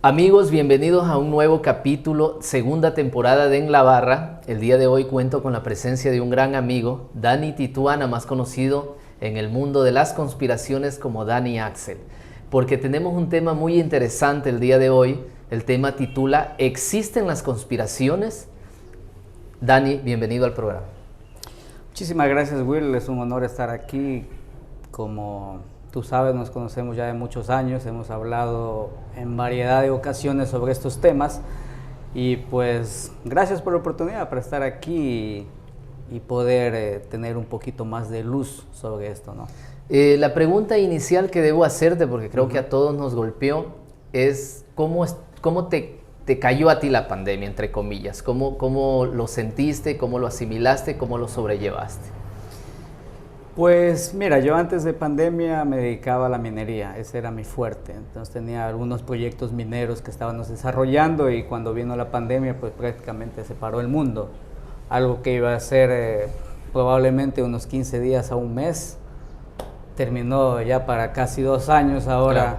Amigos, bienvenidos a un nuevo capítulo, segunda temporada de En la Barra. El día de hoy cuento con la presencia de un gran amigo, Dani Tituana, más conocido en el mundo de las conspiraciones como Dani Axel, porque tenemos un tema muy interesante el día de hoy. El tema titula ¿Existen las conspiraciones? Dani, bienvenido al programa. Muchísimas gracias, Will. Es un honor estar aquí. Como tú sabes, nos conocemos ya de muchos años, hemos hablado en variedad de ocasiones sobre estos temas y pues gracias por la oportunidad para estar aquí y poder tener un poquito más de luz sobre esto, ¿no? La pregunta inicial que debo hacerte, porque creo que a todos nos golpeó, es ¿cómo te cayó a ti la pandemia, entre comillas? ¿Cómo lo sentiste, cómo lo asimilaste, cómo lo sobrellevaste? Pues mira, yo antes de pandemia me dedicaba a la minería, ese era mi fuerte. Entonces tenía algunos proyectos mineros que estábamos desarrollando y cuando vino la pandemia pues prácticamente se paró el mundo. Algo que iba a ser probablemente unos 15 días a un mes, terminó ya para casi 2 años ahora. Claro.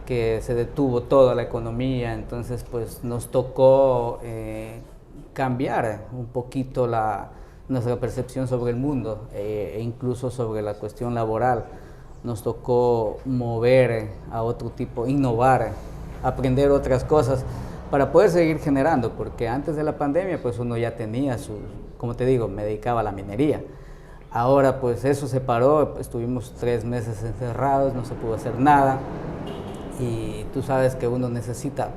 Que se detuvo toda la economía, entonces pues nos tocó cambiar un poquito nuestra percepción sobre el mundo e incluso sobre la cuestión laboral. Nos tocó mover a otro tipo, innovar, aprender otras cosas para poder seguir generando, porque antes de la pandemia pues uno ya tenía como te digo, me dedicaba a la minería. Ahora pues eso se paró, estuvimos 3 meses encerrados, no se pudo hacer nada y tú sabes que uno necesita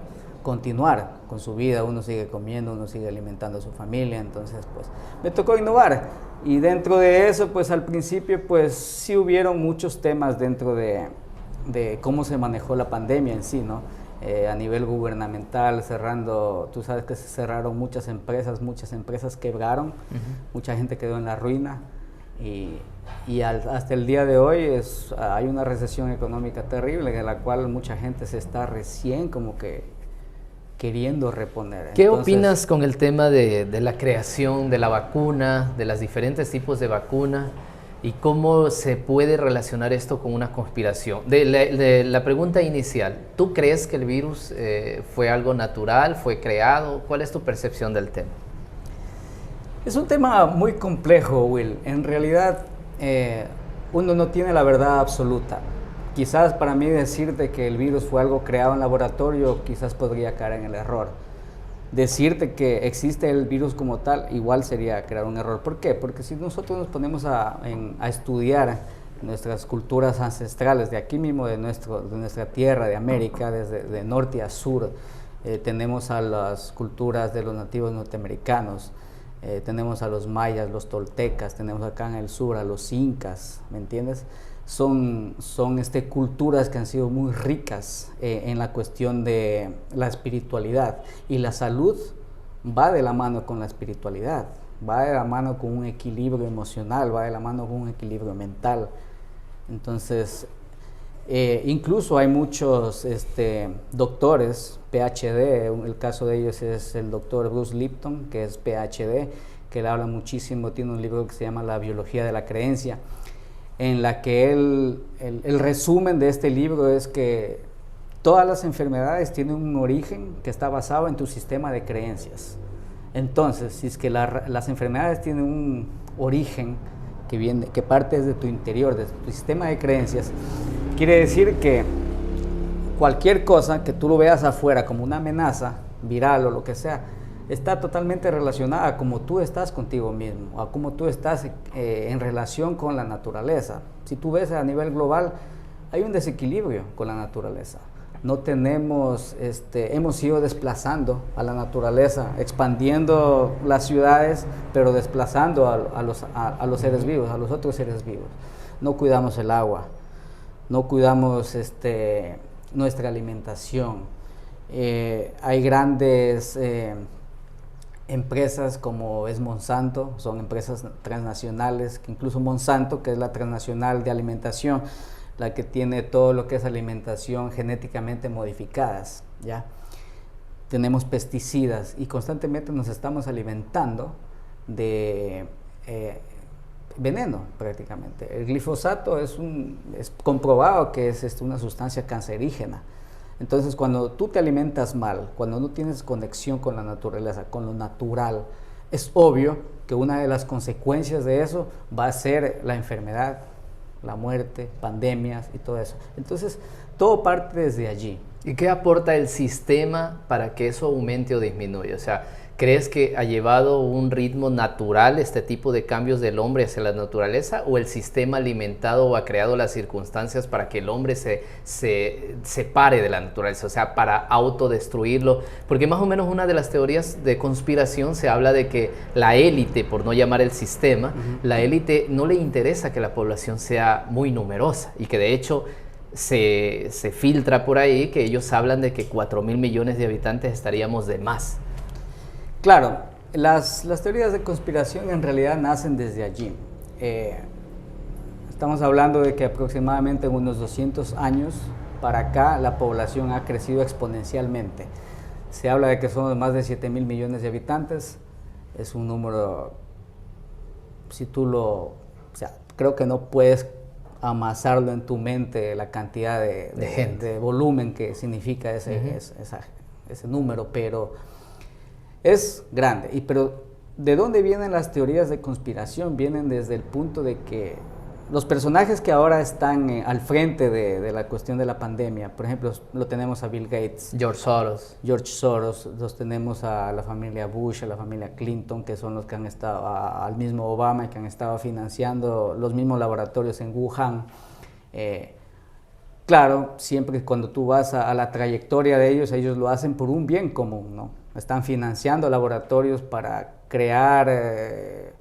continuar con su vida, uno sigue comiendo, uno sigue alimentando a su familia, entonces pues me tocó innovar y dentro de eso pues al principio pues sí hubieron muchos temas dentro de cómo se manejó la pandemia en sí, ¿no? A nivel gubernamental, cerrando, tú sabes que se cerraron muchas empresas quebraron, mucha gente quedó en la ruina y hasta el día de hoy hay una recesión económica terrible en la cual mucha gente se está recién como que queriendo reponer. ¿Qué opinas con el tema de la creación de la vacuna, de los diferentes tipos de vacuna y cómo se puede relacionar esto con una conspiración? De la pregunta inicial, ¿tú crees que el virus fue algo natural, fue creado? ¿Cuál es tu percepción del tema? Es un tema muy complejo, Will. En realidad, uno no tiene la verdad absoluta. Quizás para mí decirte que el virus fue algo creado en laboratorio, quizás podría caer en el error. Decirte que existe el virus como tal, igual sería crear un error. ¿Por qué? Porque si nosotros nos ponemos a estudiar nuestras culturas ancestrales, de aquí mismo, de nuestra tierra, de América, desde de norte a sur, tenemos a las culturas de los nativos norteamericanos, tenemos a los mayas, los toltecas, tenemos acá en el sur a los incas, ¿me entiendes? Son culturas que han sido muy ricas en la cuestión de la espiritualidad, y la salud va de la mano con la espiritualidad, va de la mano con un equilibrio emocional, va de la mano con un equilibrio mental. Entonces, incluso hay muchos doctores, PhD, el caso de ellos es el doctor Bruce Lipton, que es PhD, que él habla muchísimo, tiene un libro que se llama La biología de la creencia, en la que el resumen de este libro es que todas las enfermedades tienen un origen que está basado en tu sistema de creencias. Entonces, si es que las enfermedades tienen un origen que parte desde tu interior, desde tu sistema de creencias, quiere decir que cualquier cosa que tú lo veas afuera como una amenaza viral o lo que sea, está totalmente relacionada a cómo tú estás contigo mismo, a cómo tú estás en relación con la naturaleza. Si tú ves a nivel global, hay un desequilibrio con la naturaleza. No tenemos, hemos ido desplazando a la naturaleza, expandiendo las ciudades, pero desplazando a los seres vivos, a los otros seres vivos. No cuidamos el agua, no cuidamos nuestra alimentación. Hay grandes empresas como es Monsanto, son empresas transnacionales, que incluso Monsanto, que es la transnacional de alimentación, la que tiene todo lo que es alimentación genéticamente modificadas, ¿ya? Tenemos pesticidas y constantemente nos estamos alimentando de veneno prácticamente. El glifosato es comprobado que es una sustancia cancerígena. Entonces, cuando tú te alimentas mal, cuando no tienes conexión con la naturaleza, con lo natural, es obvio que una de las consecuencias de eso va a ser la enfermedad, la muerte, pandemias y todo eso. Entonces, todo parte desde allí. ¿Y qué aporta el sistema para que eso aumente o disminuya? O sea, ¿crees que ha llevado un ritmo natural este tipo de cambios del hombre hacia la naturaleza, o el sistema alimentado o ha creado las circunstancias para que el hombre se separe de la naturaleza, o sea, para autodestruirlo? Porque más o menos una de las teorías de conspiración se habla de que la élite, por no llamar el sistema, la élite no le interesa que la población sea muy numerosa, y que de hecho se filtra por ahí que ellos hablan de que 4.000 millones de habitantes estaríamos de más. Claro, las teorías de conspiración en realidad nacen desde allí. Estamos hablando de que aproximadamente en unos 200 años para acá la población ha crecido exponencialmente. Se habla de que somos más de 7.000 millones de habitantes. Es un número, si tú o sea, creo que no puedes amasarlo en tu mente, la cantidad de volumen que significa ese número, pero es grande. Pero ¿de dónde vienen las teorías de conspiración? Vienen desde el punto de que los personajes que ahora están al frente de la cuestión de la pandemia, por ejemplo, lo tenemos a Bill Gates, George Soros, los tenemos a la familia Bush, a la familia Clinton, que son los que han estado, al mismo Obama, que han estado financiando los mismos laboratorios en Wuhan. Claro, siempre cuando tú vas a la trayectoria de ellos lo hacen por un bien común, ¿no? Están financiando laboratorios para crear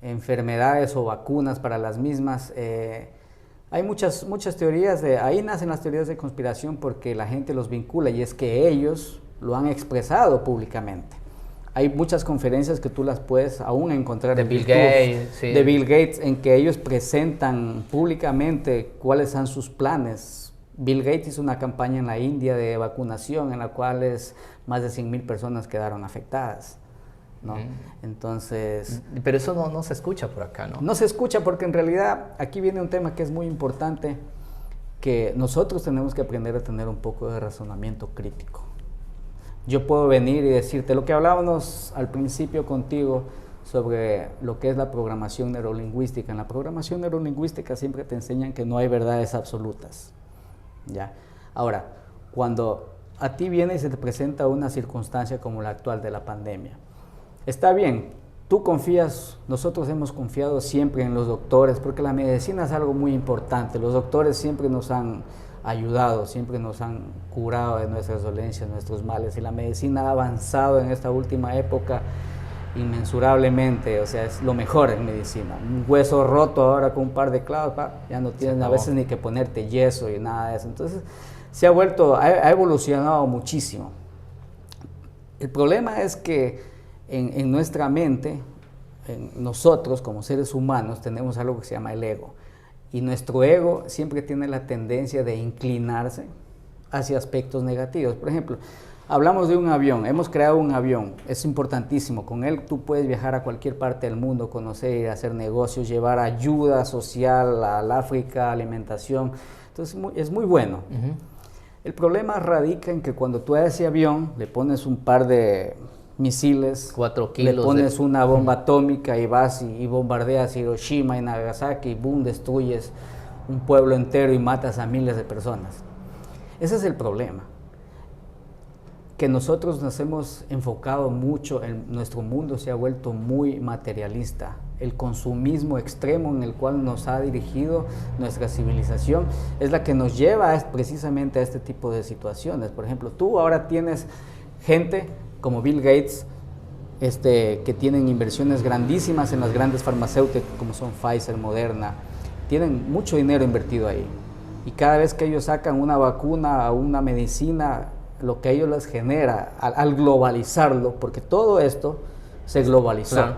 enfermedades o vacunas para las mismas. Hay muchas teorías, ahí nacen las teorías de conspiración porque la gente los vincula, y es que ellos lo han expresado públicamente. Hay muchas conferencias que tú las puedes aún encontrar de Bill Gates, sí. De Bill Gates, en que ellos presentan públicamente cuáles son sus planes. Bill Gates hizo una campaña en la India de vacunación en la cual más de 100.000 personas quedaron afectadas, ¿no? Entonces... Pero eso no se escucha por acá, ¿no? No se escucha porque en realidad aquí viene un tema que es muy importante, que nosotros tenemos que aprender a tener un poco de razonamiento crítico. Yo puedo venir y decirte lo que hablábamos al principio contigo sobre lo que es la programación neurolingüística. En la programación neurolingüística siempre te enseñan que no hay verdades absolutas, ¿ya? Ahora, cuando a ti viene y se te presenta una circunstancia como la actual de la pandemia, está bien, tú confías, nosotros hemos confiado siempre en los doctores, porque la medicina es algo muy importante. Los doctores siempre nos han ayudado, siempre nos han curado de nuestras dolencias, nuestros males, y la medicina ha avanzado en esta última época inmensurablemente. O sea, es lo mejor en medicina. Un hueso roto ahora con un par de clavos, ya no tienes a veces ni que ponerte yeso y nada de eso. Entonces ha evolucionado muchísimo. El problema es que en nuestra mente, nosotros como seres humanos tenemos algo que se llama el ego, y nuestro ego siempre tiene la tendencia de inclinarse hacia aspectos negativos. Por ejemplo, hablamos de un avión, hemos creado un avión, es importantísimo, con él tú puedes viajar a cualquier parte del mundo, conocer, hacer negocios, llevar ayuda social al África, alimentación, entonces es muy bueno. El problema radica en que cuando tú a ese avión le pones un par de misiles, 4 kilos, le pones una bomba atómica y vas y bombardeas Hiroshima y Nagasaki y boom, destruyes un pueblo entero y matas a miles de personas. Ese es el problema, que nosotros nos hemos enfocado mucho, nuestro mundo se ha vuelto muy materialista. El consumismo extremo en el cual nos ha dirigido nuestra civilización es la que nos lleva precisamente a este tipo de situaciones. Por ejemplo, tú ahora tienes gente como Bill Gates, que tienen inversiones grandísimas en las grandes farmacéuticas como son Pfizer, Moderna, tienen mucho dinero invertido ahí, y cada vez que ellos sacan una vacuna o una medicina, lo que a ellos les genera al globalizarlo, porque todo esto se globalizó, claro.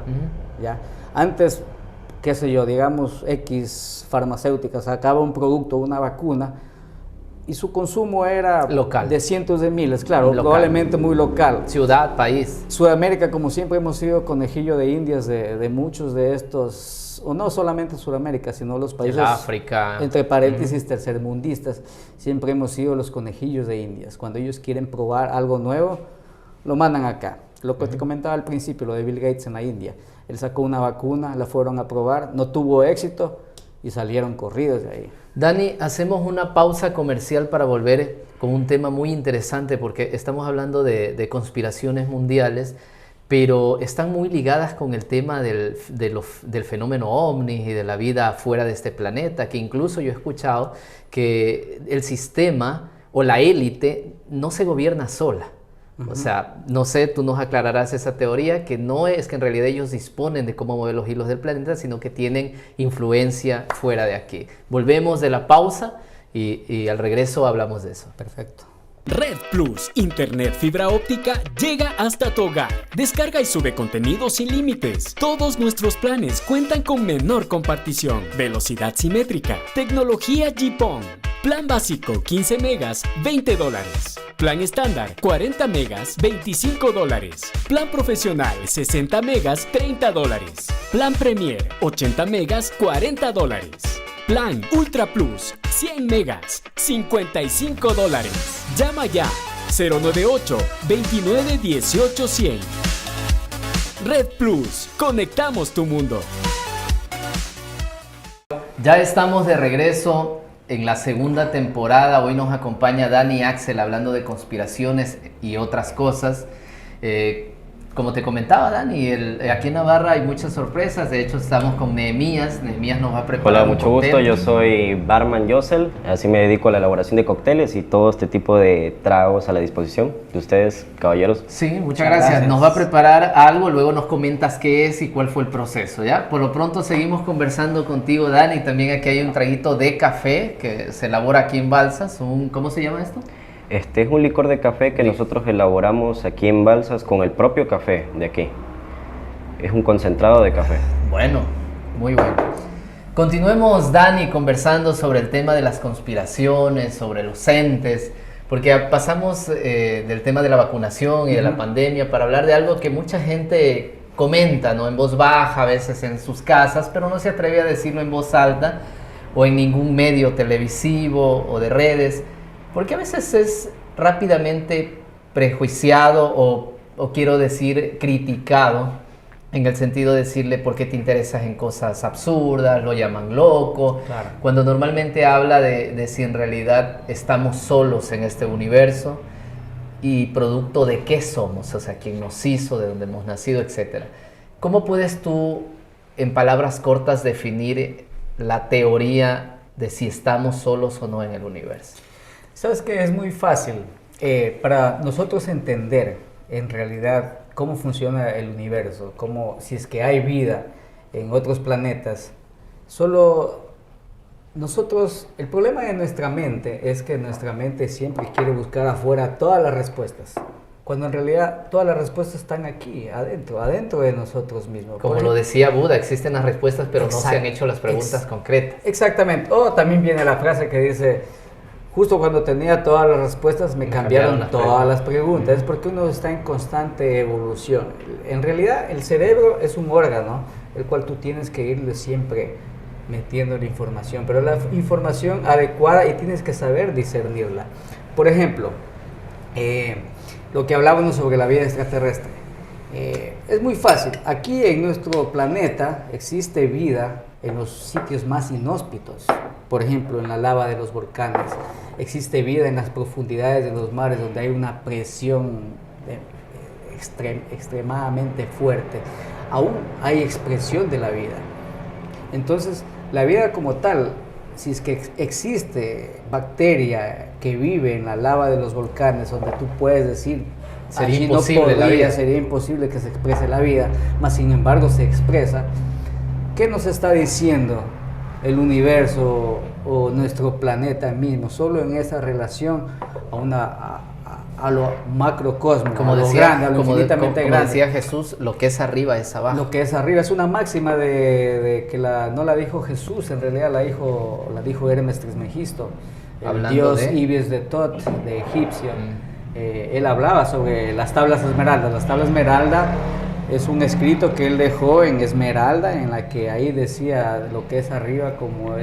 ¿Ya? Antes, qué sé yo, digamos, X farmacéutica sacaba un producto, una vacuna, y su consumo era local, de cientos de miles, claro, local, probablemente muy local. Ciudad, país. Sudamérica, como siempre, hemos sido conejillo de indias de muchos de estos, o no solamente Sudamérica, sino los países, el África, entre paréntesis, tercermundistas, siempre hemos sido los conejillos de indias. Cuando ellos quieren probar algo nuevo, lo mandan acá. Lo que te comentaba al principio, lo de Bill Gates en la India. Él sacó una vacuna, la fueron a probar, no tuvo éxito y salieron corridos de ahí. Dani, hacemos una pausa comercial para volver con un tema muy interesante porque estamos hablando de conspiraciones mundiales, pero están muy ligadas con el tema del fenómeno ovnis y de la vida fuera de este planeta, que incluso yo he escuchado que el sistema o la élite no se gobierna sola. O sea, no sé, tú nos aclararás esa teoría, que no es que en realidad ellos disponen de cómo mover los hilos del planeta, sino que tienen influencia fuera de aquí. Volvemos de la pausa y al regreso hablamos de eso. Perfecto. Red Plus, internet fibra óptica, llega hasta tu hogar. Descarga y sube contenido sin límites. Todos nuestros planes cuentan con menor compartición, velocidad simétrica, tecnología GPON. Plan básico 15 megas, $20. Plan estándar 40 megas, $25. Plan profesional 60 megas, $30. Plan Premier 80 megas, $40. Plan Ultra Plus 100 megas, $55. Llama ya 098 29 18 100. Red Plus, conectamos tu mundo. Ya estamos de regreso en la segunda temporada. Hoy nos acompaña Dani Axel hablando de conspiraciones y otras cosas. Como te comentaba, Dani, aquí en Navarra hay muchas sorpresas. De hecho, estamos con Nehemías. Nehemías nos va a preparar. Hola, mucho gusto. Yo soy barman Yosel. Así me dedico a la elaboración de cócteles y todo este tipo de tragos a la disposición de ustedes, caballeros. Sí, muchas gracias. Nos va a preparar algo, luego nos comentas qué es y cuál fue el proceso, ¿ya? Por lo pronto seguimos conversando contigo, Dani. También aquí hay un traguito de café que se elabora aquí en Balsas. ¿Cómo se llama esto? Este es un licor de café que nosotros elaboramos aquí en Balsas con el propio café de aquí. Es un concentrado de café. Bueno, muy bueno. Continuemos, Dani, conversando sobre el tema de las conspiraciones, sobre los entes, porque pasamos del tema de la vacunación y de la pandemia para hablar de algo que mucha gente comenta, ¿no? En voz baja, a veces en sus casas, pero no se atreve a decirlo en voz alta o en ningún medio televisivo o de redes. Porque a veces es rápidamente prejuiciado o quiero decir criticado, en el sentido de decirle por qué te interesas en cosas absurdas, lo llaman loco, Claro. Cuando normalmente habla de si en realidad estamos solos en este universo y producto de qué somos, o sea, quién nos hizo, de dónde hemos nacido, etc. ¿Cómo puedes tú, en palabras cortas, definir la teoría de si estamos solos o no en el universo? Sabes que es muy fácil para nosotros entender en realidad cómo funciona el universo, si es que hay vida en otros planetas. Solo nosotros, el problema de nuestra mente es que nuestra mente siempre quiere buscar afuera todas las respuestas, cuando en realidad todas las respuestas están aquí, adentro de nosotros mismos. Como lo decía Buda, existen las respuestas, pero no se han hecho las preguntas concretas. Exactamente. O también viene la frase que dice: justo cuando tenía todas las respuestas me cambiaron todas las preguntas. Es porque uno está en constante evolución. En realidad el cerebro es un órgano el cual tú tienes que irle siempre metiendo la información, pero la información adecuada, y tienes que saber discernirla. Por ejemplo, lo que hablábamos sobre la vida extraterrestre. Es muy fácil. Aquí en nuestro planeta existe vida en los sitios más inhóspitos. Por ejemplo, en la lava de los volcanes. Existe vida en las profundidades de los mares, donde hay una presión extremadamente fuerte. Aún hay expresión de la vida. Entonces, la vida como tal, si es que existe bacteria que vive en la lava de los volcanes, donde tú puedes decir, sería imposible la vida, sería imposible que se exprese la vida, mas sin embargo se expresa. ¿Qué nos está diciendo el universo o nuestro planeta mismo? Solo en esa relación a lo macrocósmico, como a lo decía, grande, a lo como infinitamente grande. decía Jesús, lo que es arriba es abajo. Lo que es arriba es una máxima de que no la dijo Jesús, en realidad la dijo Hermes Trismegisto. el dios Ibis de Tot, de egipcio. Él hablaba sobre las tablas esmeraldas. Las tablas esmeralda es un escrito que él dejó en esmeralda, en la que ahí decía lo que es arriba como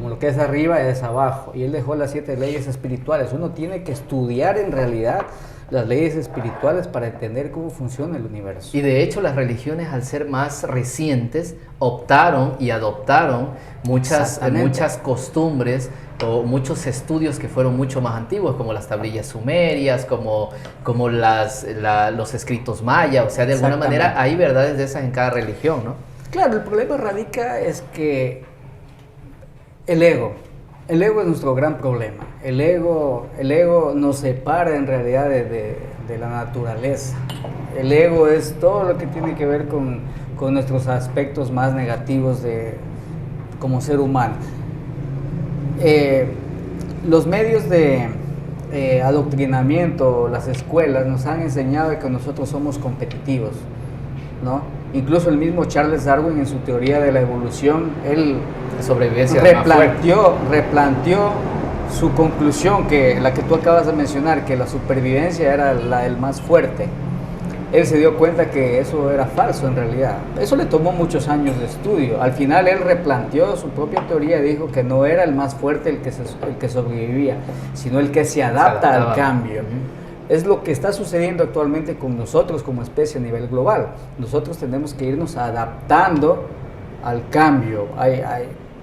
lo que es arriba es abajo. Y él dejó las 7 leyes espirituales. Uno tiene que estudiar en realidad las leyes espirituales para entender cómo funciona el universo. Y de hecho las religiones, al ser más recientes, optaron y adoptaron muchas costumbres o muchos estudios que fueron mucho más antiguos, como las tablillas sumerias, como los escritos mayas. O sea, de alguna manera hay verdades de esas en cada religión, ¿no? Claro, el problema radica es que el ego es nuestro gran problema. El ego nos separa en realidad de la naturaleza. El ego es todo lo que tiene que ver con nuestros aspectos más negativos como ser humano. Los medios de adoctrinamiento, las escuelas, nos han enseñado que nosotros somos competitivos, ¿no? Incluso el mismo Charles Darwin, en su teoría de la evolución, él replanteó su conclusión, que la que tú acabas de mencionar, que la supervivencia era la del más fuerte. Él se dio cuenta que eso era falso en realidad. Eso le tomó muchos años de estudio. Al final él replanteó su propia teoría y dijo que no era el más fuerte el que sobrevivía, sino el que se adapta al cambio. Es lo que está sucediendo actualmente con nosotros como especie a nivel global. Nosotros tenemos que irnos adaptando al cambio.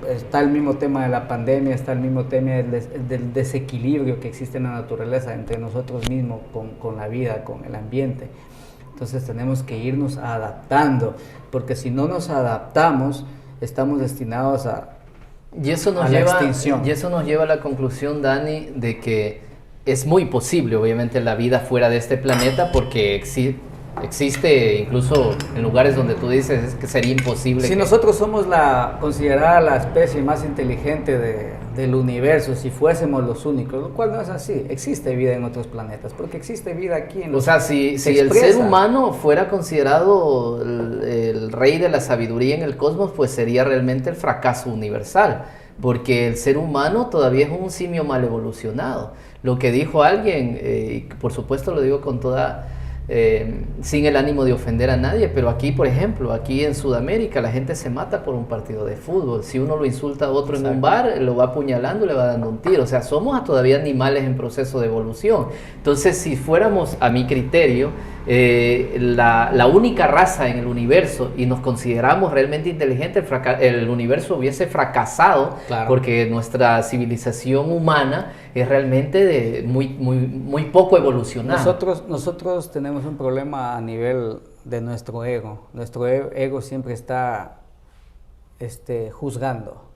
Está el mismo tema de la pandemia, está el mismo tema del desequilibrio que existe en la naturaleza entre nosotros mismos, con la vida, con el ambiente. Entonces tenemos que irnos adaptando, porque si no nos adaptamos, estamos destinados a la extinción. Y eso nos lleva a la conclusión, Dani, de que es muy posible, obviamente, la vida fuera de este planeta, porque existe incluso en lugares donde tú dices es que sería imposible. Si nosotros somos considerada la especie más inteligente del universo, si fuésemos los únicos, lo cual no es así. Existe vida en otros planetas, porque existe vida aquí en los... O sea, si el ser humano fuera considerado el rey de la sabiduría en el cosmos, pues sería realmente el fracaso universal, porque el ser humano todavía es un simio mal evolucionado. Lo que dijo alguien, y por supuesto lo digo con sin el ánimo de ofender a nadie, pero aquí, por ejemplo, aquí en Sudamérica la gente se mata por un partido de fútbol. Si uno lo insulta a otro en un bar, lo va apuñalando, le va dando un tiro. O sea, somos todavía animales en proceso de evolución. Entonces, si fuéramos, a mi criterio, la única raza en el universo y nos consideramos realmente inteligentes, el universo hubiese fracasado, claro, porque nuestra civilización humana es realmente muy poco evolucionada. Nosotros tenemos un problema a nivel de nuestro ego. Nuestro ego siempre está juzgando.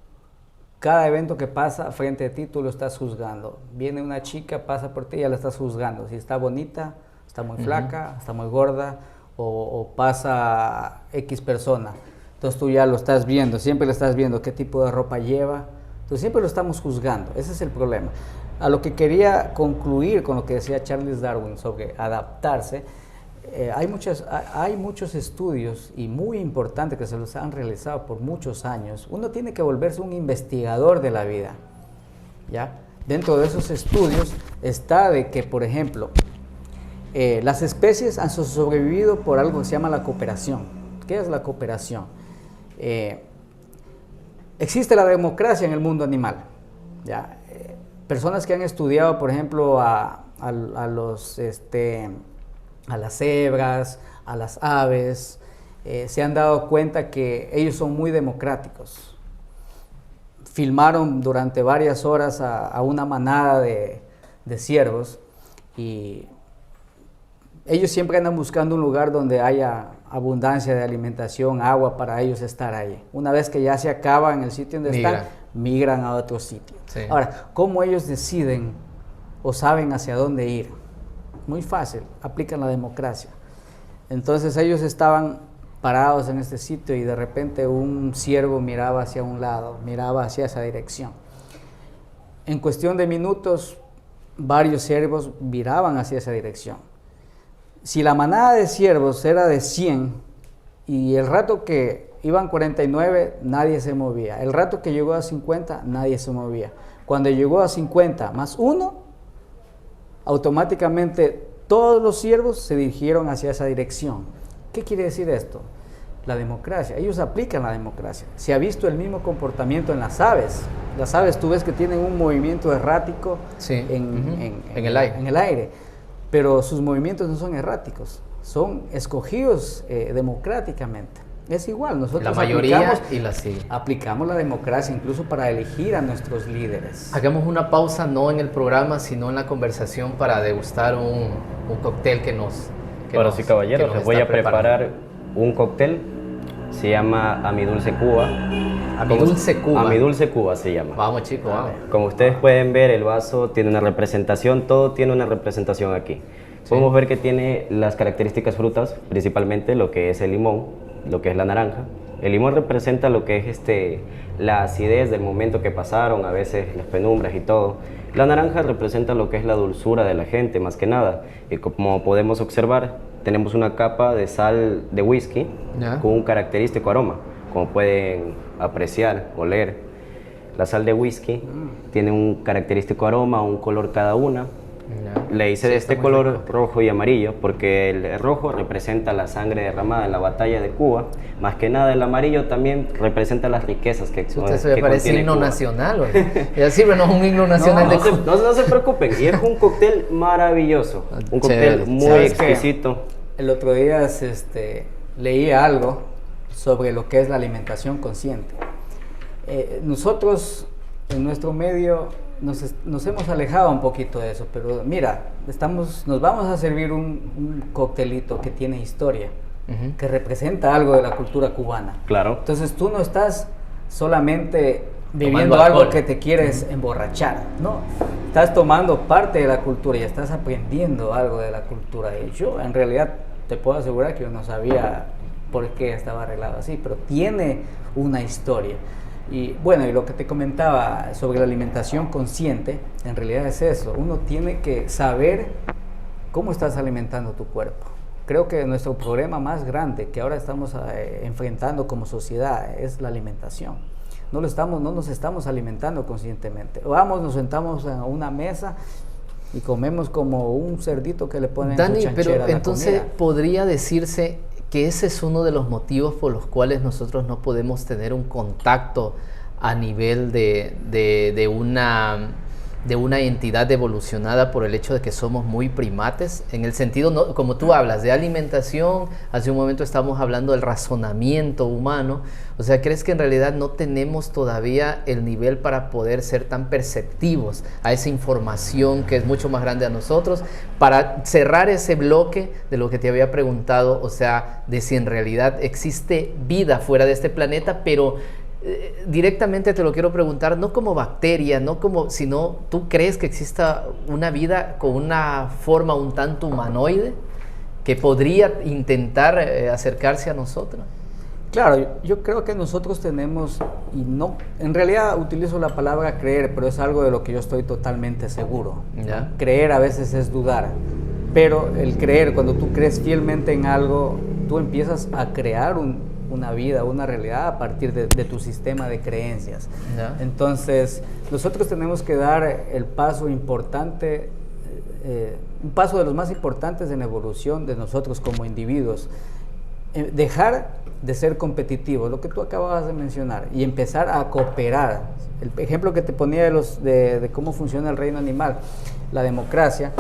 Cada evento que pasa frente a ti, tú lo estás juzgando. Viene una chica, pasa por ti, ya la estás juzgando. Si está bonita, está muy flaca, está muy gorda, o pasa X persona. Entonces tú ya lo estás viendo, siempre lo estás viendo, qué tipo de ropa lleva. Entonces siempre lo estamos juzgando, ese es el problema. A lo que quería concluir con lo que decía Charles Darwin sobre adaptarse, hay muchos estudios y muy importantes que se los han realizado por muchos años. Uno tiene que volverse un investigador de la vida, ¿ya? Dentro de esos estudios está de que, por ejemplo, las especies han sobrevivido por algo que se llama la cooperación. ¿Qué es la cooperación? Existe la democracia en el mundo animal, ¿ya? Personas que han estudiado, por ejemplo, a las cebras, a las aves, se han dado cuenta que ellos son muy democráticos. Filmaron durante varias horas a una manada de ciervos y ellos siempre andan buscando un lugar donde haya abundancia de alimentación, agua para ellos estar ahí. Una vez que ya se acaba en el sitio donde están, migran a otro sitio. Sí. Ahora, ¿cómo ellos deciden o saben hacia dónde ir? Muy fácil, aplican la democracia. Entonces ellos estaban parados en este sitio y de repente un ciervo miraba hacia un lado, miraba hacia esa dirección. En cuestión de minutos, varios ciervos viraban hacia esa dirección. Si la manada de ciervos era de 100 y el rato que iban 49, nadie se movía. El rato que llegó a 50, nadie se movía. Cuando llegó a 50 más 1, automáticamente todos los siervos se dirigieron hacia esa dirección. ¿Qué quiere decir esto? La democracia. Ellos aplican la democracia. Se ha visto el mismo comportamiento en las aves. Las aves tú ves que tienen un movimiento errático en el aire, pero sus movimientos no son erráticos, son escogidos democráticamente. Es igual, nosotros la mayoría aplicamos la democracia incluso para elegir a nuestros líderes. Hagamos una pausa, no en el programa, sino en la conversación para degustar un cóctel que nos... Ahora sí, caballeros, les voy a preparar un cóctel. Se llama Amidulce Cuba. Amidulce Cuba. Amidulce Cuba se llama. Vamos, chicos, vamos. Como ustedes pueden ver, el vaso tiene una representación, todo tiene una representación aquí. Sí. Podemos ver que tiene las características frutas, principalmente lo que es el limón, lo que es la naranja. El limón representa lo que es la acidez del momento que pasaron, a veces las penumbras y todo. La naranja representa lo que es la dulzura de la gente, más que nada. Y como podemos observar, tenemos una capa de sal de whisky con un característico aroma, como pueden apreciar, oler. La sal de whisky tiene un característico aroma, un color cada una. Le hice de este color rojo y amarillo porque el rojo representa la sangre derramada en la batalla de Cuba. Más que nada el amarillo también representa las riquezas que Usted se parece himno Cuba. Nacional. Y así, pero no es un himno nacional de Cuba. No se preocupen, y es un cóctel maravilloso, un cóctel muy exquisito. El otro día leí algo sobre lo que es la alimentación consciente. Nosotros en nuestro medio nos hemos alejado un poquito de eso, pero mira, nos vamos a servir un coctelito que tiene historia, que representa algo de la cultura cubana. Claro. Entonces tú no estás solamente bebiendo algo que te quieres emborrachar, no, estás tomando parte de la cultura y estás aprendiendo algo de la cultura. Y yo en realidad te puedo asegurar que yo no sabía por qué estaba arreglado así, pero tiene una historia. Y bueno, y lo que te comentaba sobre la alimentación consciente, en realidad es eso, uno tiene que saber cómo estás alimentando tu cuerpo. Creo que nuestro problema más grande que ahora estamos enfrentando como sociedad es la alimentación. No nos estamos alimentando conscientemente. Vamos, nos sentamos a una mesa y comemos como un cerdito que le ponen Dani, su chanchera pero entonces podría decirse que ese es uno de los motivos por los cuales nosotros no podemos tener un contacto a nivel de una entidad evolucionada por el hecho de que somos muy primates, en el sentido, no, como tú hablas, de alimentación, hace un momento estábamos hablando del razonamiento humano, o sea, ¿crees que en realidad no tenemos todavía el nivel para poder ser tan perceptivos a esa información que es mucho más grande a nosotros? Para cerrar ese bloque de lo que te había preguntado, o sea, de si en realidad existe vida fuera de este planeta, pero directamente te lo quiero preguntar, no como bacteria, sino ¿tú crees que exista una vida con una forma un tanto humanoide que podría intentar acercarse a nosotros? Claro, yo creo que nosotros tenemos, y no, en realidad utilizo la palabra creer, pero es algo de lo que yo estoy totalmente seguro. ¿Ya? Creer a veces es dudar, pero el creer, cuando tú crees fielmente en algo, tú empiezas a crear una vida, una realidad a partir de tu sistema de creencias. ¿Ya? Entonces, nosotros tenemos que dar el paso importante, un paso de los más importantes en la evolución de nosotros como individuos. Dejar de ser competitivos, lo que tú acababas de mencionar, y empezar a cooperar. El ejemplo que te ponía de cómo funciona el reino animal, la democracia.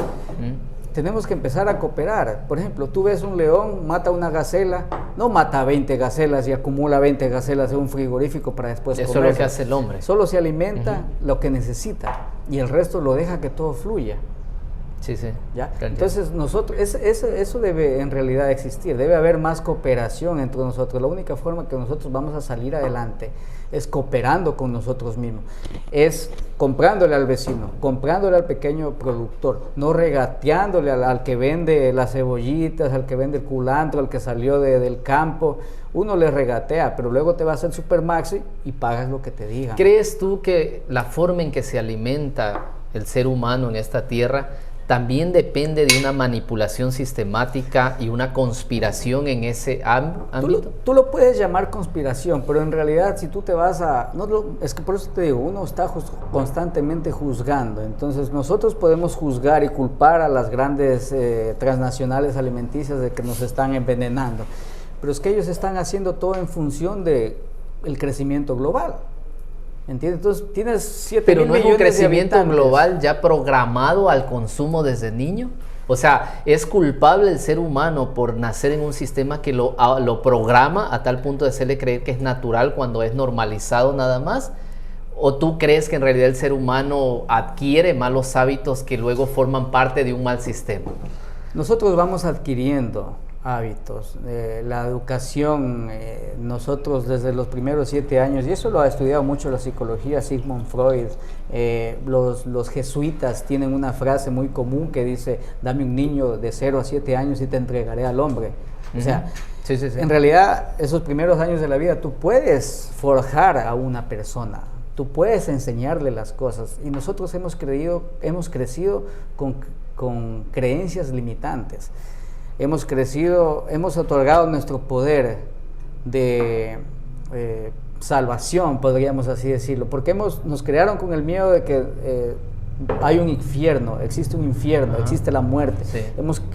Tenemos que empezar a cooperar. Por ejemplo, tú ves un león, mata una gacela, no mata 20 gacelas y acumula 20 gacelas en un frigorífico para después comer. Eso es lo que hace el hombre. Solo se alimenta lo que necesita y el resto lo deja que todo fluya. Sí, sí. ¿Ya? Entonces nosotros, eso debe en realidad existir, debe haber más cooperación entre nosotros. La única forma que nosotros vamos a salir adelante es cooperando con nosotros mismos, es comprándole al vecino, comprándole al pequeño productor, no regateándole al que vende las cebollitas, al que vende el culantro, al que salió del campo. Uno le regatea, pero luego te vas al Supermaxi y pagas lo que te digan. ¿Crees tú que la forma en que se alimenta el ser humano en esta tierra también depende de una manipulación sistemática y una conspiración en ese ámbito. Tú lo puedes llamar conspiración, pero en realidad si tú te vas a... es que por eso te digo, uno está constantemente juzgando. Entonces nosotros podemos juzgar y culpar a las grandes transnacionales alimenticias de que nos están envenenando. Pero es que ellos están haciendo todo en función del crecimiento global. ¿Entiendes? Entonces tienes 7 Pero mil no es un millones de crecimiento habitantes. global ya programado al consumo desde niño. O sea, ¿es culpable el ser humano por nacer en un sistema que lo programa a tal punto de hacerle creer que es natural cuando es normalizado nada más? ¿O tú crees que en realidad el ser humano adquiere malos hábitos que luego forman parte de un mal sistema? Nosotros vamos adquiriendo hábitos. La educación, nosotros desde los primeros 7 años, y eso lo ha estudiado mucho la psicología, Sigmund Freud, los jesuitas tienen una frase muy común que dice: dame un niño de 0 a 7 años y te entregaré al hombre. O sea, sí. en realidad esos primeros años de la vida tú puedes forjar a una persona, tú puedes enseñarle las cosas, y nosotros hemos crecido con creencias limitantes. Hemos crecido, hemos otorgado nuestro poder de salvación, podríamos así decirlo, porque nos crearon con el miedo de que hay un infierno, existe un infierno, existe la muerte. Sí.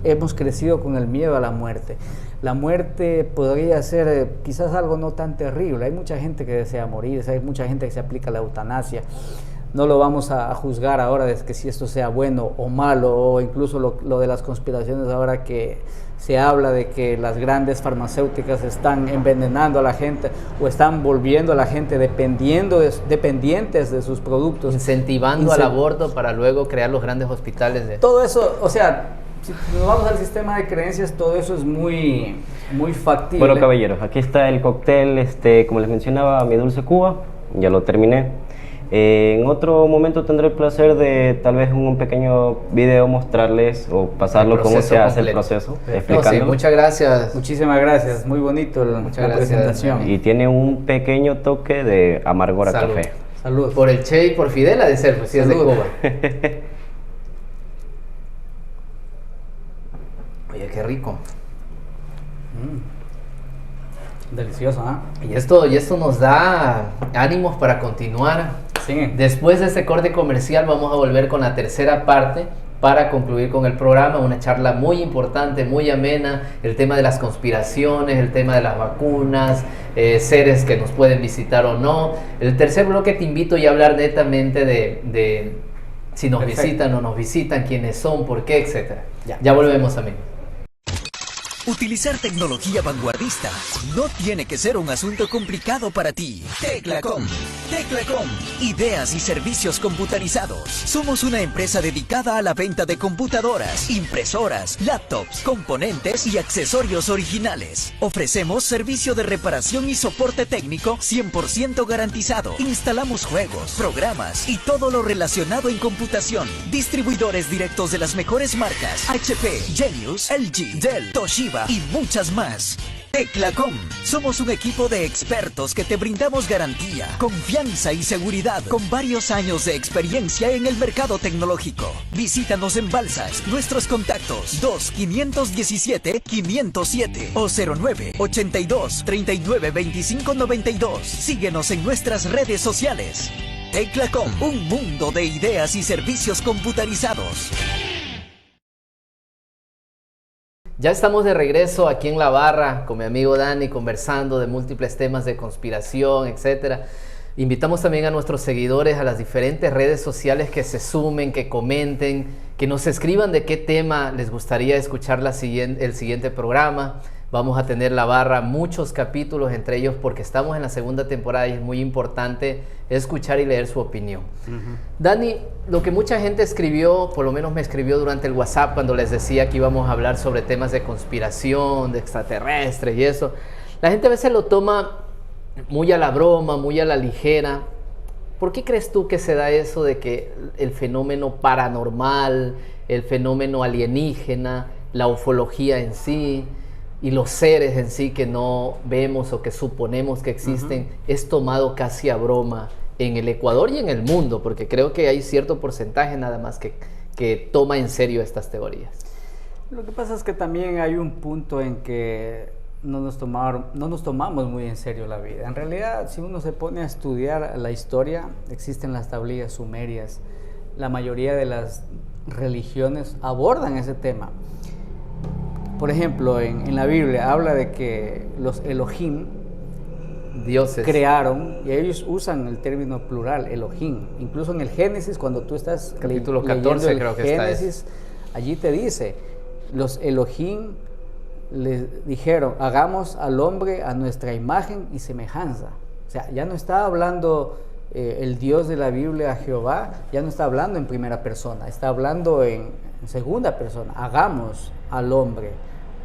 Hemos crecido con el miedo a la muerte. La muerte podría ser quizás algo no tan terrible. Hay mucha gente que desea morir, hay mucha gente que se aplica la eutanasia. No lo vamos a juzgar ahora de que si esto sea bueno o malo, o incluso lo de las conspiraciones ahora que se habla de que las grandes farmacéuticas están envenenando a la gente o están volviendo a la gente dependientes de sus productos. Incentivando al aborto para luego crear los grandes hospitales. Todo eso, o sea, si nos vamos al sistema de creencias, todo eso es muy factible. Bueno, caballeros, aquí está el cóctel, como les mencionaba, mi dulce Cuba, ya lo terminé. En otro momento tendré el placer de tal vez en un pequeño video mostrarles o pasarlo cómo se hace el proceso, explicándolo. Sí, muchas gracias. Muchísimas gracias, muy bonito la presentación. Y tiene un pequeño toque de amargor a Salud. café. Salud. Por el Che y por Fidel ha de ser, pues si es de Cuba. Oye, qué rico. Delicioso, ¿ah? Y esto nos da ánimos para continuar. Sí. Después de este corte comercial vamos a volver con la tercera parte para concluir con el programa, una charla muy importante, muy amena, el tema de las conspiraciones, el tema de las vacunas, seres que nos pueden visitar o no. El tercer bloque te invito ya a hablar netamente de si nos visitan o no nos visitan, quiénes son, por qué, etc. Ya volvemos, amigos. Utilizar tecnología vanguardista no tiene que ser un asunto complicado para ti. Teclacom. Teclacom. Ideas y servicios computarizados. Somos una empresa dedicada a la venta de computadoras, impresoras, laptops, componentes y accesorios originales. Ofrecemos servicio de reparación y soporte técnico 100% garantizado. Instalamos juegos, programas y todo lo relacionado en computación. Distribuidores directos de las mejores marcas: HP, Genius, LG, Dell, Toshiba y muchas más. Teclacom. Somos un equipo de expertos que te brindamos garantía, confianza y seguridad con varios años de experiencia en el mercado tecnológico. Visítanos en Balsas. Nuestros contactos: 2-517-507 o 09-82-39-25-92. Síguenos en nuestras redes sociales. Teclacom, un mundo de ideas y servicios computarizados. Ya estamos de regreso aquí en La Barra con mi amigo Dani, conversando de múltiples temas de conspiración, etc. Invitamos también a nuestros seguidores a las diferentes redes sociales que se sumen, que comenten, que nos escriban de qué tema les gustaría escuchar el siguiente programa. Vamos a tener La Barra muchos capítulos, entre ellos porque estamos en la segunda temporada y es muy importante escuchar y leer su opinión. Dani, lo que mucha gente escribió, por lo menos me escribió durante el WhatsApp cuando les decía que íbamos a hablar sobre temas de conspiración, de extraterrestres y eso, la gente a veces lo toma muy a la broma, muy a la ligera. ¿Por qué crees tú que se da eso de que el fenómeno paranormal, el fenómeno alienígena, la ufología en sí y los seres en sí que no vemos o que suponemos que existen, es tomado casi a broma en el Ecuador y en el mundo? Porque creo que hay cierto porcentaje nada más que que toma en serio estas teorías? Lo que pasa es que también hay un punto en que no nos tomamos muy en serio la vida. En realidad, si uno se pone a estudiar la historia, existen las tablillas sumerias. La mayoría de las religiones abordan ese tema. Por ejemplo, en la Biblia habla de que los Elohim, Dioses, crearon, y ellos usan el término plural, Elohim. Incluso en el Génesis, cuando tú estás capítulo 14 leyendo creo el que Génesis, está allí te dice, los Elohim les dijeron, hagamos al hombre a nuestra imagen y semejanza. O sea, ya no está hablando el Dios de la Biblia, Jehová, ya no está hablando en primera persona, está hablando en segunda persona. Hagamos al hombre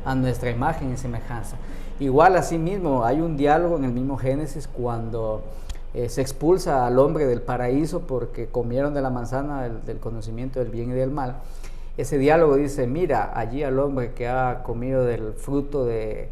a nuestra imagen y semejanza. Igual asimismo hay un diálogo en el mismo Génesis cuando se expulsa al hombre del paraíso porque comieron de la manzana del conocimiento del bien y del mal. Ese diálogo dice, mira, allí al hombre que ha comido del fruto del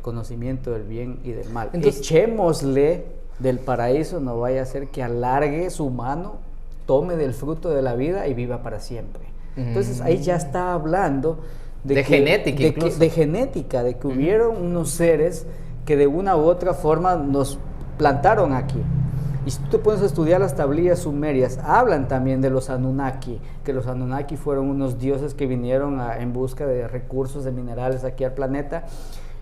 conocimiento del bien y del mal. Entonces, echémosle del paraíso, no vaya a ser que alargue su mano, tome del fruto de la vida y viva para siempre. Entonces ahí ya está hablando de genética, de que hubieron unos seres que de una u otra forma nos plantaron aquí. Y si tú te pones a estudiar las tablillas sumerias, hablan también de los Anunnaki, que los Anunnaki fueron unos dioses que vinieron en busca de recursos, de minerales aquí al planeta.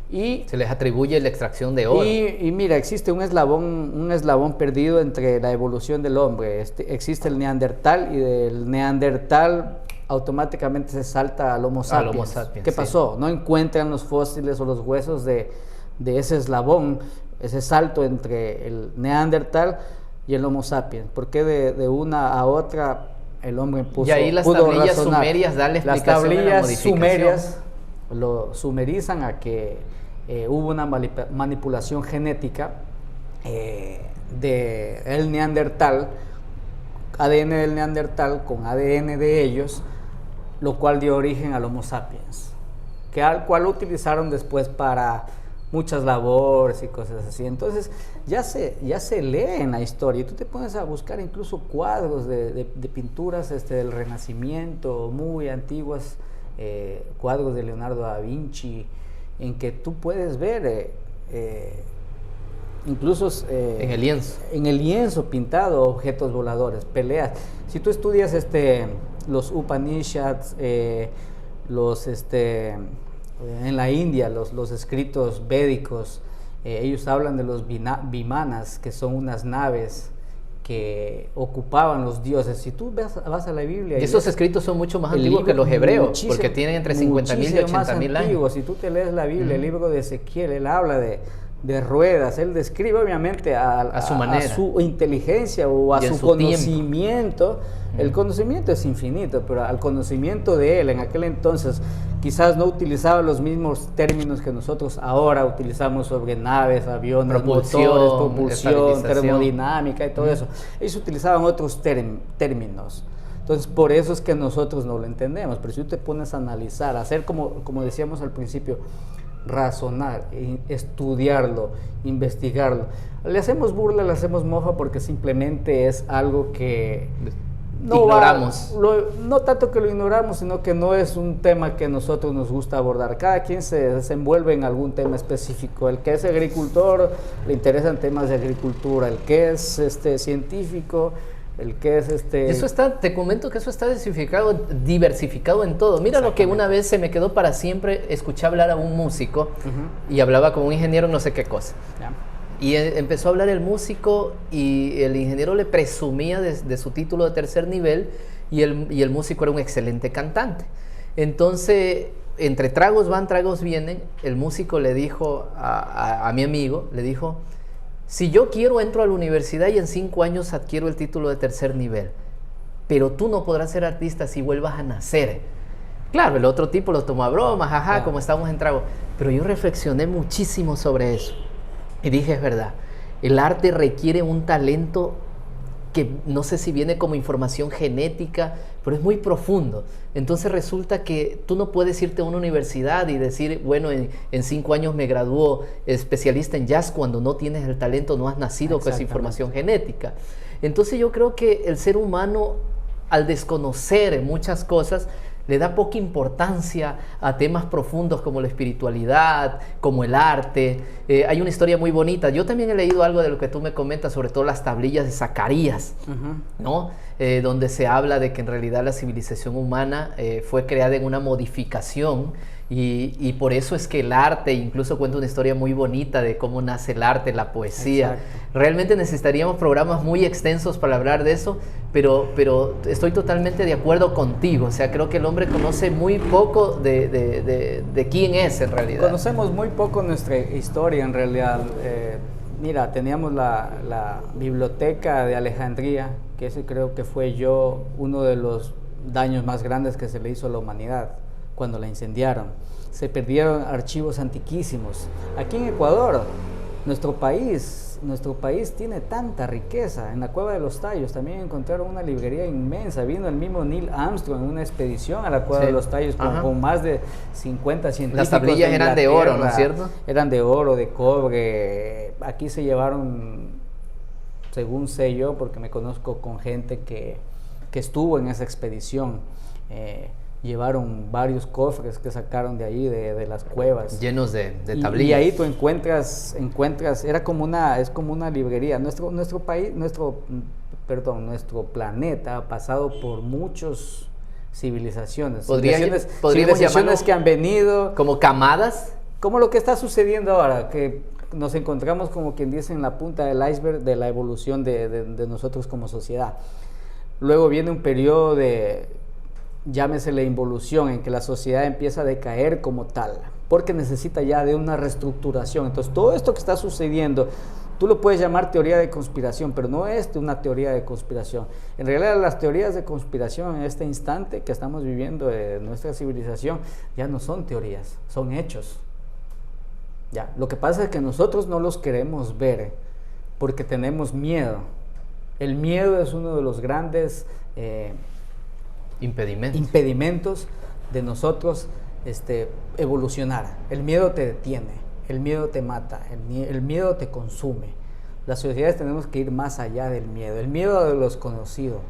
Y se les atribuye la extracción de oro. Y mira, existe un eslabón perdido entre la evolución del hombre. Existe el Neandertal, y del Neandertal automáticamente se salta al Homo sapiens. ¿Qué pasó? Sí. No encuentran los fósiles o los huesos de ese eslabón, ese salto entre el Neandertal y el Homo sapiens. ¿Por qué de una a otra el hombre pudo razonar? Y ahí las tablillas sumerias dan la explicación. Las tablillas sumerias lo sumerizan a que hubo una manipulación genética del Neandertal, ADN del Neandertal con ADN de ellos, lo cual dio origen al Homo sapiens, al cual utilizaron después para muchas labores y cosas así. Entonces ya se lee en la historia, y tú te pones a buscar incluso cuadros de pinturas del Renacimiento muy antiguas, cuadros de Leonardo da Vinci, en que tú puedes ver incluso en el lienzo pintado objetos voladores, peleas. Si tú estudias los Upanishads, en la India, los escritos védicos, ellos hablan de los vimanas, que son unas naves que ocupaban los dioses. Si tú vas a la Biblia... Y esos escritos son mucho más antiguos que los hebreos, porque tienen entre 50.000 y 80.000 años. Si tú te lees la Biblia, el libro de Ezequiel, él habla de ruedas, él describe obviamente a su manera, a su inteligencia o a su conocimiento. El conocimiento es infinito, pero al conocimiento de él en aquel entonces quizás no utilizaba los mismos términos que nosotros ahora utilizamos sobre naves, aviones, motores, propulsión, termodinámica y todo eso. Ellos utilizaban otros términos. Entonces, por eso es que nosotros no lo entendemos. Pero si tú te pones a analizar, hacer como decíamos al principio, razonar, estudiarlo, investigarlo. Le hacemos burla, le hacemos mofa porque simplemente es algo que ignoramos. No tanto que lo ignoramos, sino que no es un tema que a nosotros nos gusta abordar. Cada quien se desenvuelve en algún tema específico. El que es agricultor le interesan temas de agricultura, el que es científico, el que es Eso está, te comento que eso está diversificado en todo. Mira lo que una vez se me quedó para siempre, escuché hablar a un músico y hablaba con un ingeniero no sé qué cosa. Y empezó a hablar el músico y el ingeniero le presumía de su título de tercer nivel y el músico era un excelente cantante. Entonces, entre tragos van, tragos vienen, el músico le dijo a mi amigo, le dijo: si yo quiero, entro a la universidad y en 5 años adquiero el título de tercer nivel, pero tú no podrás ser artista si vuelvas a nacer. Claro, el otro tipo lo tomó a broma, jaja, como estamos en trago. Pero yo reflexioné muchísimo sobre eso y dije, es verdad, el arte requiere un talento que no sé si viene como información genética, pero es muy profundo. Entonces resulta que tú no puedes irte a una universidad y decir, bueno, en 5 años me gradúo especialista en jazz, cuando no tienes el talento, no has nacido con esa información genética. Entonces yo creo que el ser humano al desconocer muchas cosas, le da poca importancia a temas profundos como la espiritualidad, como el arte. Hay una historia muy bonita. Yo también he leído algo de lo que tú me comentas, sobre todo las tablillas de Zacarías, ¿no? Donde se habla de que en realidad la civilización humana fue creada en una modificación. Y por eso es que el arte, incluso cuenta una historia muy bonita de cómo nace el arte, la poesía. Exacto. Realmente necesitaríamos programas muy extensos para hablar de eso, pero estoy totalmente de acuerdo contigo. O sea, creo que el hombre conoce muy poco de quién es en realidad. Conocemos muy poco nuestra historia en realidad. Mira, teníamos la biblioteca de Alejandría, que ese creo que fue uno de los daños más grandes que se le hizo a la humanidad cuando la incendiaron. Se perdieron archivos antiquísimos. Aquí en Ecuador, nuestro país tiene tanta riqueza. En la Cueva de los Tallos también encontraron una librería inmensa. Vino el mismo Neil Armstrong en una expedición a la Cueva de los Tallos con más de 50 científicos. Las tablillas eran de oro, ¿no es cierto? Eran de oro, de cobre. Aquí se llevaron, según sé yo, porque me conozco con gente que estuvo en esa expedición, llevaron varios cofres que sacaron de ahí, de las cuevas. Llenos de tablillas. Y ahí tú encuentras, es como una librería. Nuestro planeta ha pasado por muchas civilizaciones. Civilizaciones que han venido. ¿Como camadas? Como lo que está sucediendo ahora, que nos encontramos, como quien dice, en la punta del iceberg de la evolución de nosotros como sociedad. Luego viene un periodo llámese la involución, en que la sociedad empieza a decaer como tal, porque necesita ya de una reestructuración. Entonces, todo esto que está sucediendo, tú lo puedes llamar teoría de conspiración, pero no es una teoría de conspiración. En realidad, las teorías de conspiración en este instante que estamos viviendo de nuestra civilización ya no son teorías, son hechos. Ya, lo que pasa es que nosotros no los queremos ver porque tenemos miedo. El miedo es uno de los grandes impedimentos de nosotros evolucionar. El miedo te detiene, el miedo te mata, el miedo te consume. Las sociedades tenemos que ir más allá del miedo, el miedo a lo desconocido,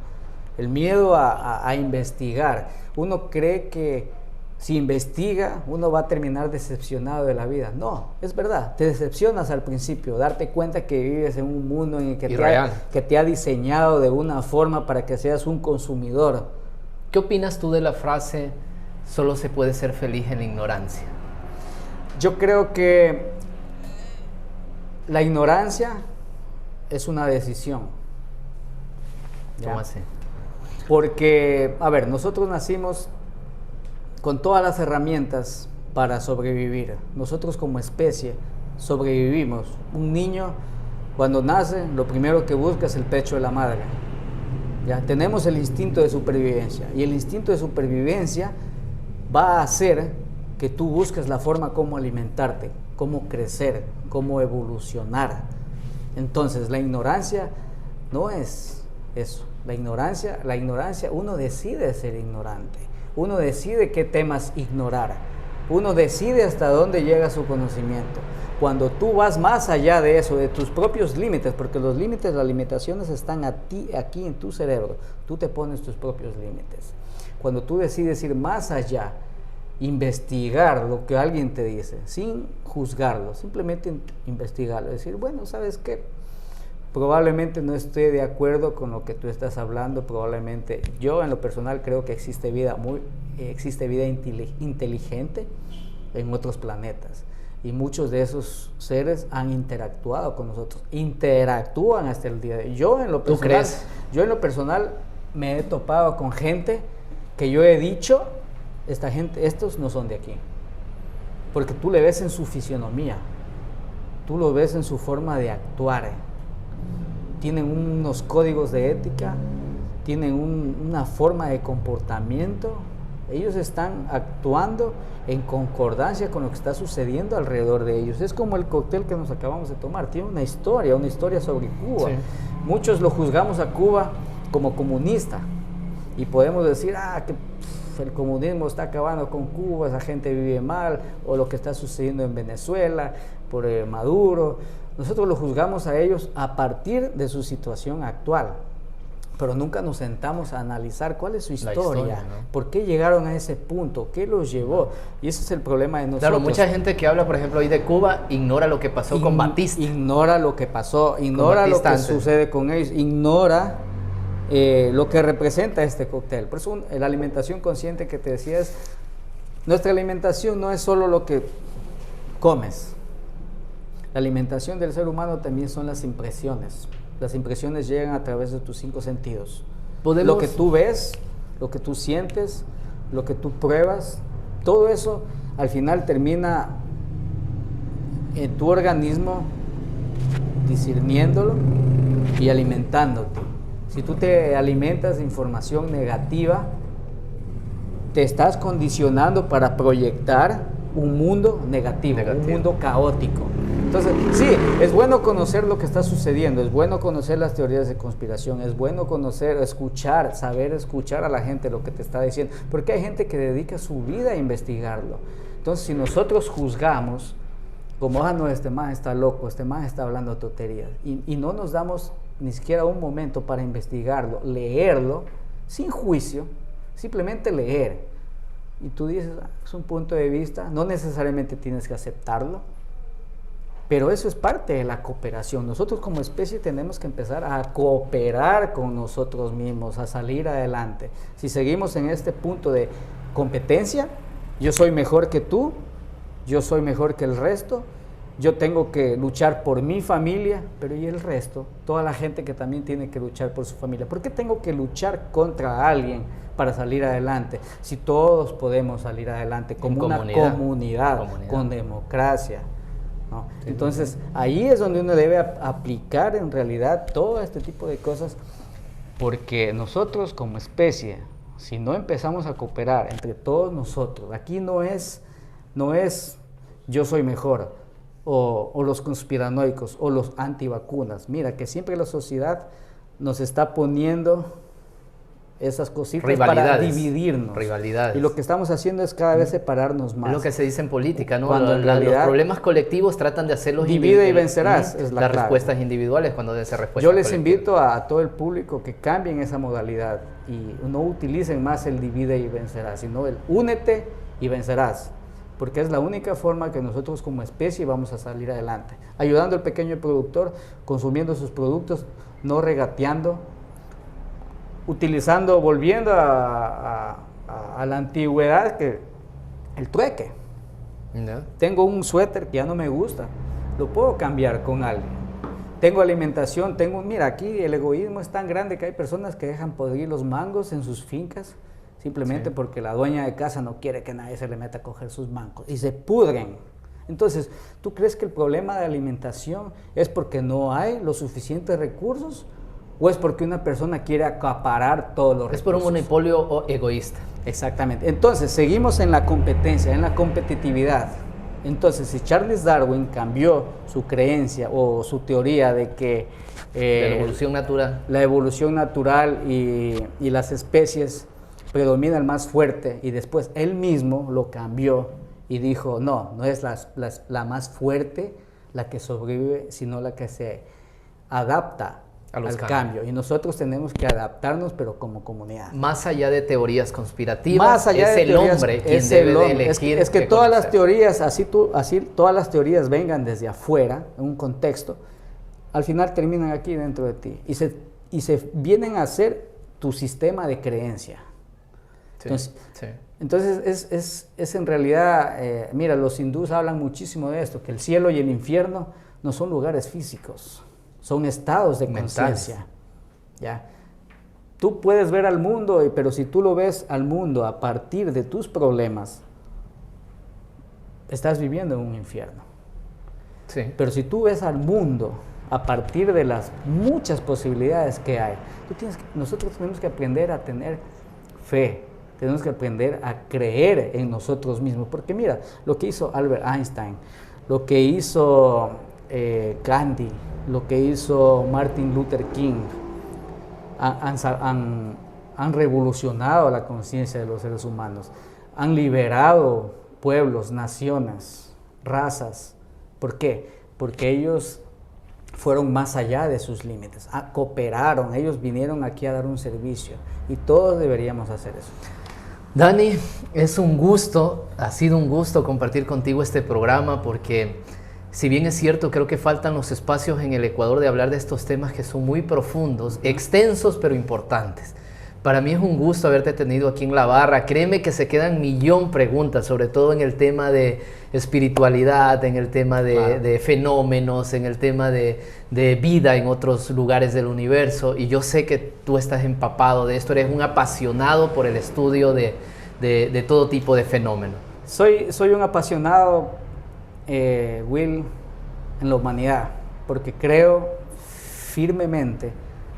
el miedo a investigar. Uno cree que si investiga, uno va a terminar decepcionado de la vida. No, es verdad, te decepcionas al principio, darte cuenta que vives en un mundo en el que te ha diseñado de una forma para que seas un consumidor. ¿Qué opinas tú de la frase, solo se puede ser feliz en la ignorancia? Yo creo que la ignorancia es una decisión. ¿Ya? ¿Cómo así? Porque, a ver, nosotros nacimos con todas las herramientas para sobrevivir. Nosotros como especie sobrevivimos. Un niño, cuando nace, lo primero que busca es el pecho de la madre. Ya tenemos el instinto de supervivencia, y el instinto de supervivencia va a hacer que tú busques la forma como alimentarte, cómo crecer, cómo evolucionar. Entonces, la ignorancia no es eso. La ignorancia, uno decide ser ignorante, uno decide qué temas ignorar, uno decide hasta dónde llega su conocimiento. Cuando tú vas más allá de eso, de tus propios límites, porque los límites, las limitaciones están aquí en tu cerebro, tú te pones tus propios límites. Cuando tú decides ir más allá, investigar lo que alguien te dice, sin juzgarlo, simplemente investigarlo, decir, bueno, ¿sabes qué? Probablemente no esté de acuerdo con lo que tú estás hablando, probablemente yo en lo personal creo que existe vida inteligente en otros planetas. Y muchos de esos seres han interactuado con nosotros, interactúan hasta el día de hoy. Yo en lo personal me he topado con gente que yo he dicho, estos no son de aquí, porque tú le ves en su fisionomía, tú lo ves en su forma de actuar, tienen unos códigos de ética, tienen una forma de comportamiento. Ellos están actuando en concordancia con lo que está sucediendo alrededor de ellos. Es como el cóctel que nos acabamos de tomar. Tiene una historia sobre Cuba. Sí. Muchos lo juzgamos a Cuba como comunista. Y podemos decir, que el comunismo está acabando con Cuba, esa gente vive mal, o lo que está sucediendo en Venezuela por Maduro. Nosotros lo juzgamos a ellos a partir de su situación actual. pero nunca nos sentamos a analizar cuál es su La historia, ¿no? por qué llegaron a ese punto, qué los llevó. Y ese es el problema de nosotros. Claro, mucha gente que habla, por ejemplo, hoy de Cuba, ignora lo que pasó con Batista. Ignora lo que pasó, ignora lo que antes. sucede con ellos, ignora lo que representa este cóctel. Por eso la alimentación consciente que te decía es, nuestra alimentación no es solo lo que comes. La alimentación del ser humano también son las impresiones. Las impresiones llegan a través de tus 5 sentidos. Lo que tú ves, lo que tú sientes, lo que tú pruebas, todo eso al final termina en tu organismo discerniéndolo y alimentándote. Si tú te alimentas de información negativa, te estás condicionando para proyectar un mundo negativo, un mundo caótico. Entonces, sí, es bueno conocer lo que está sucediendo, es bueno conocer las teorías de conspiración, es bueno conocer, escuchar, saber escuchar a la gente lo que te está diciendo, porque hay gente que dedica su vida a investigarlo. Entonces, si nosotros juzgamos, como, no, este man está loco, este man está hablando tonterías, y no nos damos ni siquiera un momento para investigarlo, leerlo, sin juicio, simplemente leer. Y tú dices, es un punto de vista, no necesariamente tienes que aceptarlo, pero eso es parte de la cooperación. Nosotros como especie tenemos que empezar a cooperar con nosotros mismos, a salir adelante. Si seguimos en este punto de competencia, yo soy mejor que tú, yo soy mejor que el resto, yo tengo que luchar por mi familia, pero ¿y el resto? Toda la gente que también tiene que luchar por su familia. ¿Por qué tengo que luchar contra alguien para salir adelante? Si todos podemos salir adelante como una comunidad, con democracia, ¿no? Sí. Entonces, ahí es donde uno debe aplicar en realidad todo este tipo de cosas, porque nosotros como especie, si no empezamos a cooperar entre todos nosotros, aquí no es yo soy mejor, o los conspiranoicos, o los antivacunas. Mira, que siempre la sociedad nos está poniendo esas cositas para dividirnos. Rivalidades. Y lo que estamos haciendo es cada vez separarnos más. Es lo que se dice en política, ¿no? Cuando en realidad, los problemas colectivos tratan de hacerlos divide y vencerás, es la las clave. Respuestas individuales cuando deben ser respuestas Yo les colectivas. invito a todo el público que cambien esa modalidad y no utilicen más el divide y vencerás, sino el únete y vencerás, porque es la única forma que nosotros como especie vamos a salir adelante, ayudando al pequeño productor, consumiendo sus productos, no regateando, utilizando, volviendo a la antigüedad, que el trueque. ¿No? Tengo un suéter que ya no me gusta, lo puedo cambiar con alguien. Tengo alimentación, mira, aquí el egoísmo es tan grande que hay personas que dejan podrir los mangos en sus fincas simplemente porque la dueña de casa no quiere que nadie se le meta a coger sus mangos y se pudren. Entonces, ¿tú crees que el problema de alimentación es porque no hay los suficientes recursos o es porque una persona quiere acaparar todos los recursos? Es por un monopolio egoísta. Exactamente. Entonces, seguimos en la competencia, en la competitividad. Entonces, si Charles Darwin cambió su creencia o su teoría de que de la evolución natural, la evolución natural y las especies predomina el más fuerte, y después él mismo lo cambió y dijo, no es la más fuerte la que sobrevive, sino la que se adapta al cambio. Y nosotros tenemos que adaptarnos, pero como comunidad. Más allá de teorías conspirativas, más allá es de el teorías, hombre quien debe de elegir. Es que todas las teorías, así todas las teorías vengan desde afuera, en un contexto, al final terminan aquí dentro de ti y se vienen a ser tu sistema de creencia. Entonces es en realidad, mira, los hindúes hablan muchísimo de esto, que el cielo y el infierno no son lugares físicos, son estados de conciencia. ¿Ya? Tú puedes ver al mundo, pero si tú lo ves al mundo a partir de tus problemas, estás viviendo en un infierno. Sí. Pero si tú ves al mundo a partir de las muchas posibilidades que hay, nosotros tenemos que aprender a tener fe, tenemos que aprender a creer en nosotros mismos, porque mira, lo que hizo Albert Einstein, lo que hizo Gandhi, lo que hizo Martin Luther King, han revolucionado la conciencia de los seres humanos, han liberado pueblos, naciones, razas. ¿Por qué? Porque ellos fueron más allá de sus límites, cooperaron, ellos vinieron aquí a dar un servicio y todos deberíamos hacer eso. Dani, es un gusto, ha sido un gusto compartir contigo este programa porque si bien es cierto, creo que faltan los espacios en el Ecuador de hablar de estos temas que son muy profundos, extensos pero importantes. Para mí es un gusto haberte tenido aquí en La Barra. Créeme que se quedan millón preguntas, sobre todo en el tema de espiritualidad, en el tema de fenómenos, en el tema de vida en otros lugares del universo. Y yo sé que tú estás empapado de esto, eres un apasionado por el estudio de todo tipo de fenómenos. Soy un apasionado, Will, en la humanidad, porque creo firmemente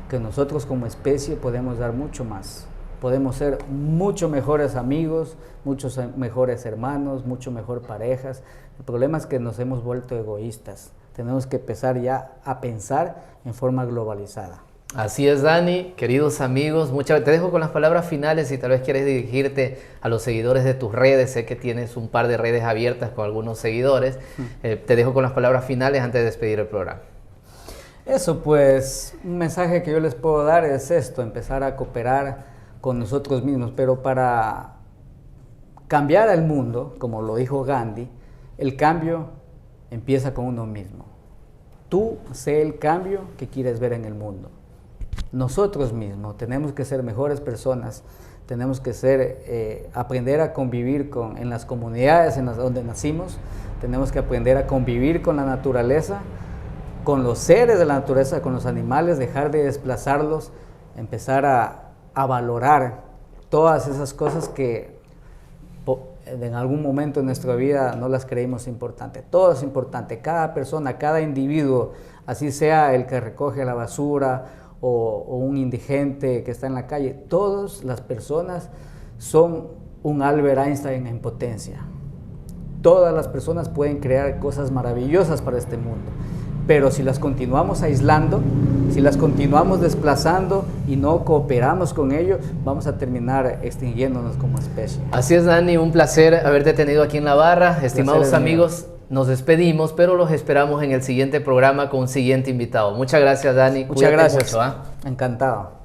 que nosotros como especie podemos dar mucho más. Podemos ser mucho mejores amigos, muchos mejores hermanos, mucho mejor parejas. El problema es que nos hemos vuelto egoístas. Tenemos que empezar ya a pensar en forma globalizada. Así es, Dani, queridos amigos, te dejo con las palabras finales y tal vez quieres dirigirte a los seguidores de tus redes. Sé que tienes un par de redes abiertas con algunos seguidores. Te dejo con las palabras finales antes de despedir el programa. Eso, pues, un mensaje que yo les puedo dar es esto, empezar a cooperar con nosotros mismos, pero para cambiar al mundo, como lo dijo Gandhi, el cambio empieza con uno mismo. Tú sé el cambio que quieres ver en el mundo. Nosotros mismos tenemos que ser mejores personas, tenemos que aprender a convivir en las comunidades donde nacimos, tenemos que aprender a convivir con la naturaleza, con los seres de la naturaleza, con los animales, dejar de desplazarlos, empezar a valorar todas esas cosas que en algún momento en nuestra vida no las creímos importantes. Todo es importante, cada persona, cada individuo, así sea el que recoge la basura o un indigente que está en la calle, todas las personas son un Albert Einstein en potencia. Todas las personas pueden crear cosas maravillosas para este mundo. Pero si las continuamos aislando, si las continuamos desplazando y no cooperamos con ello, vamos a terminar extinguiéndonos como especie. Así es, Dani, un placer haberte tenido aquí en La Barra. Estimados amigos, nos despedimos, pero los esperamos en el siguiente programa con un siguiente invitado. Muchas gracias, Dani. Muchas gracias. Mucho, Encantado.